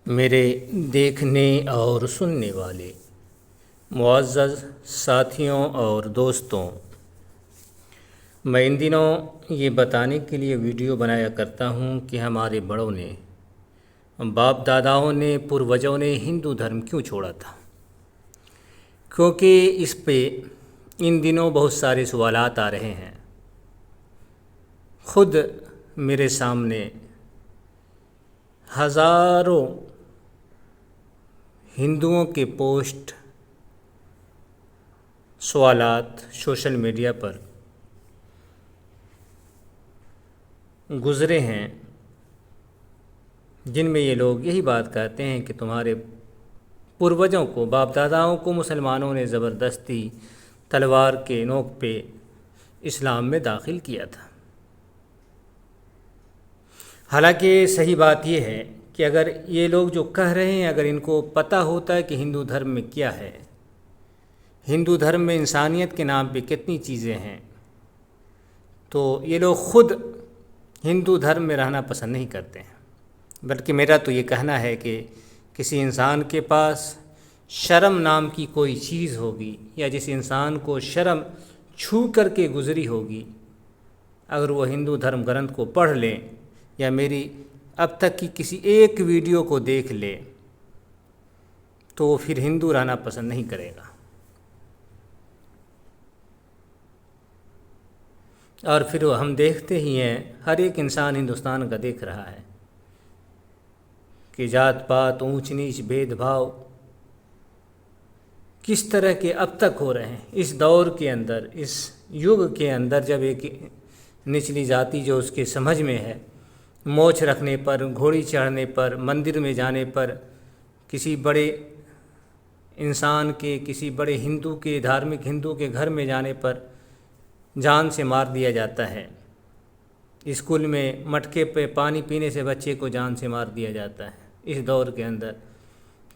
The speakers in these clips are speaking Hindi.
मेरे देखने और सुनने वाले मुअज़्ज़ज़ साथियों और दोस्तों, मैं इन दिनों ये बताने के लिए वीडियो बनाया करता हूँ कि हमारे बड़ों ने, बाप दादाओं ने, पूर्वजों ने हिंदू धर्म क्यों छोड़ा था। क्योंकि इस पे इन दिनों बहुत सारे सवालात आ रहे हैं। ख़ुद मेरे सामने हज़ारों हिंदुओं के पोस्ट, सवालात सोशल मीडिया पर गुज़रे हैं, जिनमें ये लोग यही बात कहते हैं कि तुम्हारे पूर्वजों को, बाप दादाओं को मुसलमानों ने ज़बरदस्ती तलवार के नोक पे इस्लाम में दाखिल किया था। हालांकि सही बात यह है कि अगर ये लोग जो कह रहे हैं, अगर इनको पता होता है कि हिंदू धर्म में क्या है, हिंदू धर्म में इंसानियत के नाम पे कितनी चीज़ें हैं, तो ये लोग ख़ुद हिंदू धर्म में रहना पसंद नहीं करते हैं। बल्कि मेरा तो ये कहना है कि किसी इंसान के पास शर्म नाम की कोई चीज़ होगी, या जिस इंसान को शर्म छू करके गुज़री होगी, अगर वो हिंदू धर्म ग्रंथ को पढ़ ले या मेरी अब तक की किसी एक वीडियो को देख ले, तो वो फिर हिंदू रहना पसंद नहीं करेगा। और फिर हम देखते ही हैं, हर एक इंसान हिंदुस्तान का देख रहा है कि जात पात, ऊंच नीच, भेदभाव किस तरह के अब तक हो रहे हैं। इस दौर के अंदर, इस युग के अंदर, जब एक निचली जाति जो उसके समझ में है, मोछ रखने पर, घोड़ी चढ़ने पर, मंदिर में जाने पर, किसी बड़े इंसान के, किसी बड़े हिंदू के, धार्मिक हिंदू के घर में जाने पर जान से मार दिया जाता है। स्कूल में मटके पे पानी पीने से बच्चे को जान से मार दिया जाता है। इस दौर के अंदर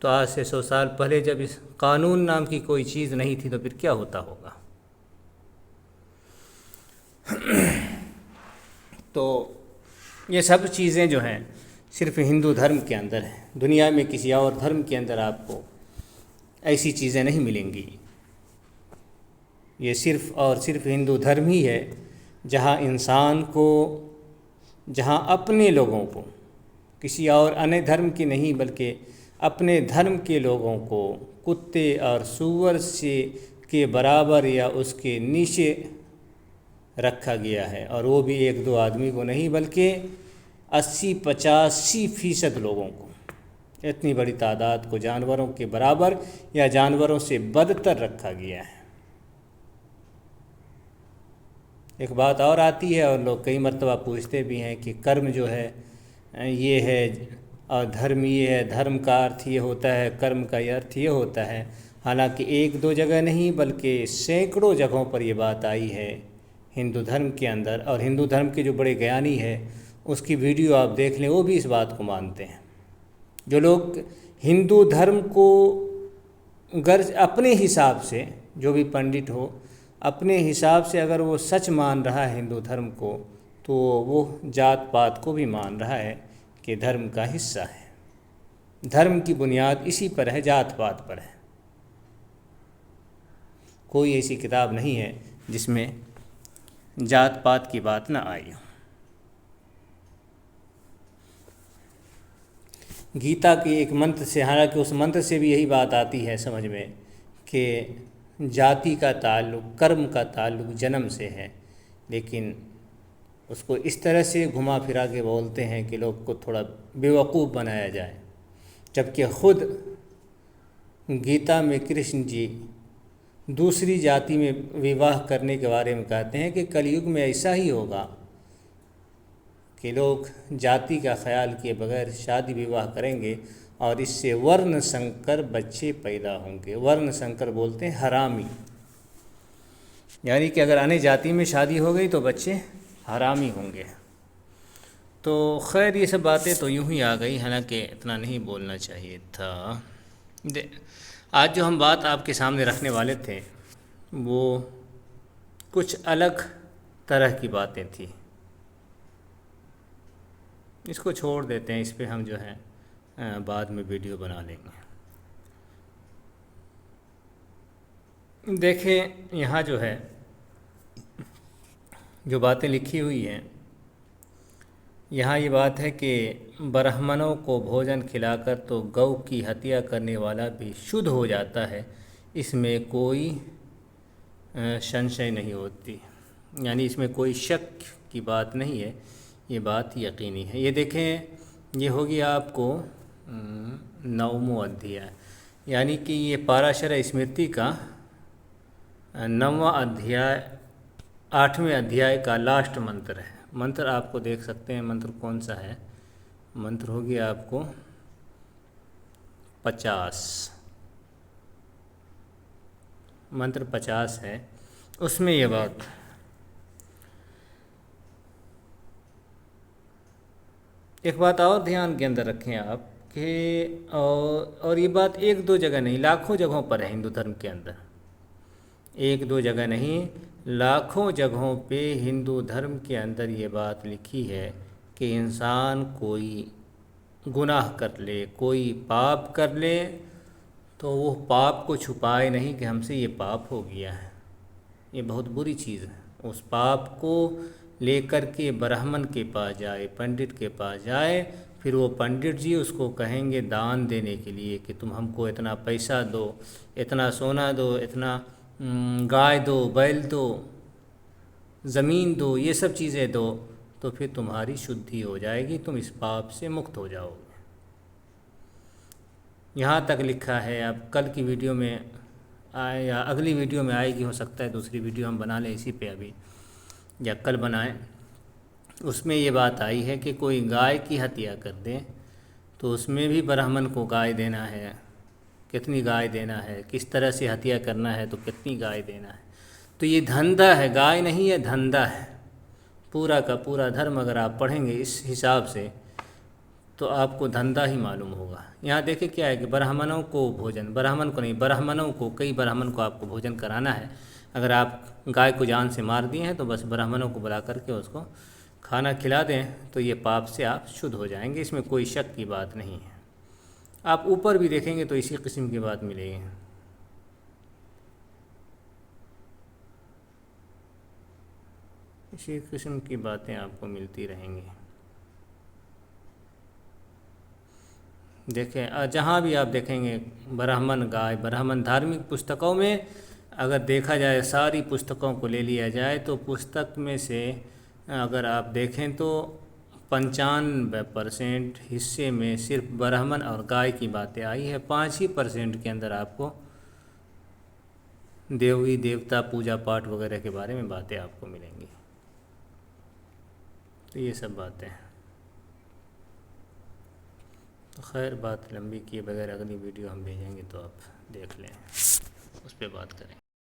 तो आज से 100 साल पहले जब इस कानून नाम की कोई चीज़ नहीं थी, तो फिर क्या होता होगा। तो ये सब चीज़ें जो हैं सिर्फ हिंदू धर्म के अंदर हैं। दुनिया में किसी और धर्म के अंदर आपको ऐसी चीज़ें नहीं मिलेंगी। ये सिर्फ और सिर्फ हिंदू धर्म ही है जहाँ इंसान को, जहाँ अपने लोगों को, किसी और अन्य धर्म की नहीं बल्कि अपने धर्म के लोगों को कुत्ते और सूअर से के बराबर या उसके नीचे रखा गया है। और वो भी एक दो आदमी को नहीं बल्कि 80-85% लोगों को, इतनी बड़ी तादाद को जानवरों के बराबर या जानवरों से बदतर रखा गया है। एक बात और आती है, और लोग कई मर्तबा पूछते भी हैं कि कर्म जो है ये है और धर्म ये है, धर्म का अर्थ ये होता है, कर्म का अर्थ ये होता है। हालांकि एक दो जगह नहीं बल्कि सैकड़ों जगहों पर ये बात आई है हिंदू धर्म के अंदर। और हिंदू धर्म के जो बड़े ज्ञानी है, उसकी वीडियो आप देख लें, वो भी इस बात को मानते हैं। जो लोग हिंदू धर्म को गर्ज अपने हिसाब से, जो भी पंडित हो, अपने हिसाब से अगर वो सच मान रहा है हिंदू धर्म को, तो वो जात पात को भी मान रहा है कि धर्म का हिस्सा है। धर्म की बुनियाद इसी पर है, जात पात पर है। कोई ऐसी किताब नहीं है जिसमें जात पात की बात ना आई हो। गीता के एक मंत्र से, हालांकि उस मंत्र से भी यही बात आती है समझ में कि जाति का ताल्लुक़, कर्म का ताल्लुक़ जन्म से है, लेकिन उसको इस तरह से घुमा फिरा के बोलते हैं कि लोग को थोड़ा बेवकूफ़ बनाया जाए। जबकि ख़ुद गीता में कृष्ण जी दूसरी जाति में विवाह करने के बारे में कहते हैं कि कलयुग में ऐसा ही होगा कि लोग जाति का ख्याल किए बगैर शादी विवाह करेंगे और इससे वर्ण संकर बच्चे पैदा होंगे। वर्ण संकर बोलते हैं हरामी, यानी कि अगर अन्य जाति में शादी हो गई तो बच्चे हरामी होंगे। तो खैर ये सब बातें तो यूं ही आ गई, हालांकि इतना नहीं बोलना चाहिए था। आज जो हम बात आपके सामने रखने वाले थे वो कुछ अलग तरह की बातें थी। इसको छोड़ देते हैं, इस पे हम जो है बाद में वीडियो बना लेंगे। देखें यहाँ जो है, जो बातें लिखी हुई हैं, यहाँ ये बात है कि ब्राह्मणों को भोजन खिलाकर तो गौ की हत्या करने वाला भी शुद्ध हो जाता है, इसमें कोई संशय नहीं होती, यानी इसमें कोई शक की बात नहीं है, ये बात यकीनी है। ये देखें, ये होगी आपको 9वां अध्याय, यानी कि ये पाराशर स्मृति का 9वां अध्याय 8वें अध्याय का लास्ट मंत्र है। मंत्र आपको देख सकते हैं, मंत्र कौन सा है, मंत्र होगी आपको 50, मंत्र 50 है। उसमें ये बात, एक बात और ध्यान के अंदर रखें आप कि और ये बात एक दो जगह नहीं, लाखों जगहों पर है हिंदू धर्म के अंदर, एक दो जगह नहीं, लाखों जगहों पे हिंदू धर्म के अंदर ये बात लिखी है कि इंसान कोई गुनाह कर ले, कोई पाप कर ले, तो वो पाप को छुपाए नहीं कि हमसे ये पाप हो गया है, ये बहुत बुरी चीज़ है। उस पाप को लेकर के ब्राह्मण के पास जाए, पंडित के पास जाए, फिर वो पंडित जी उसको कहेंगे दान देने के लिए कि तुम हमको इतना पैसा दो, इतना सोना दो, इतना गाय दो, बैल दो, ज़मीन दो, ये सब चीज़ें दो, तो फिर तुम्हारी शुद्धि हो जाएगी, तुम इस पाप से मुक्त हो जाओगे। यहाँ तक लिखा है। अब कल की वीडियो में आए या अगली वीडियो में आएगी, हो सकता है दूसरी वीडियो हम बना लें इसी पे अभी, या कल बनाएं। उसमें ये बात आई है कि कोई गाय की हत्या कर दे तो उसमें भी ब्राह्मण को गाय देना है, कितनी गाय देना है, किस तरह से हत्या करना है, तो कितनी गाय देना है। तो ये धंधा है, गाय नहीं है, धंधा है। पूरा का पूरा धर्म अगर आप पढ़ेंगे इस हिसाब से तो आपको धंधा ही मालूम होगा। यहाँ देखिए क्या है कि ब्राह्मणों को भोजन, ब्राह्मण को नहीं, ब्राह्मणों को, कई ब्राह्मण को आपको भोजन कराना है। अगर आप गाय को जान से मार दिए हैं तो बस ब्राह्मणों को बुला करके उसको खाना खिला दें तो ये पाप से आप शुद्ध हो जाएंगे, इसमें कोई शक की बात नहीं है। आप ऊपर भी देखेंगे तो इसी किस्म की बात मिलेगी। इसी किस्म की बातें आपको मिलती रहेंगी। देखें, जहाँ भी आप देखेंगे ब्राह्मण गाय, ब्राह्मण, धार्मिक पुस्तकों में अगर देखा जाए, सारी पुस्तकों को ले लिया जाए तो पुस्तक में से अगर आप देखें तो 95% हिस्से में सिर्फ ब्राह्मण और गाय की बातें आई है। 5% के अंदर आपको देवी देवता पूजा पाठ वगैरह के बारे में बातें आपको मिलेंगी। तो ये सब बातें हैं। तो खैर, बात लंबी किए बगैर अगली वीडियो हम भेजेंगे तो आप देख लें, उस पर बात करें।